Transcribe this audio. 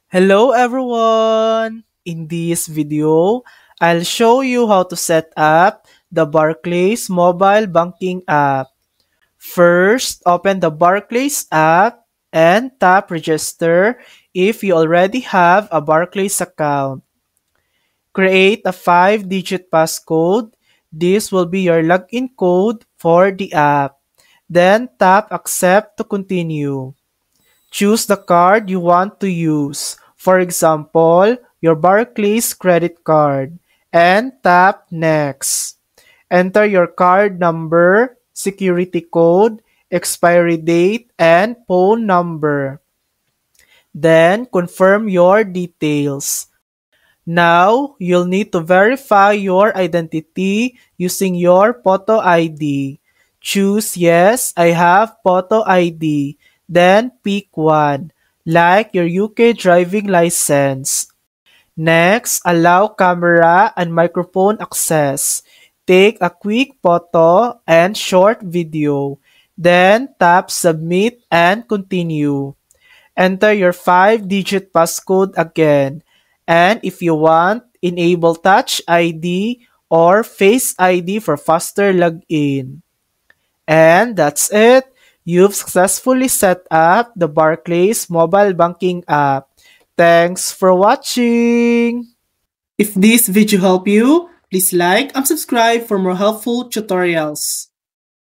Hello everyone! In this video, I'll show you how to set up the Barclays mobile banking app. First, open the Barclays app and tap register if you already have a Barclays account. Create a 5-digit passcode. This will be your login code for the app. Then tap accept to continue. Choose the card you want to use. For example, your Barclays credit card. And tap Next. Enter your card number, security code, expiry date, and phone number. Then confirm your details. Now, you'll need to verify your identity using your photo ID. Choose Yes, I have photo ID. Then pick one, like your UK driving license. Next, allow camera and microphone access. Take a quick photo and short video. Then tap Submit and Continue. Enter your 5-digit passcode again. And if you want, enable Touch ID or Face ID for faster login. And that's it. You've successfully set up the Barclays mobile banking app. Thanks for watching! If this video helped you, please like and subscribe for more helpful tutorials.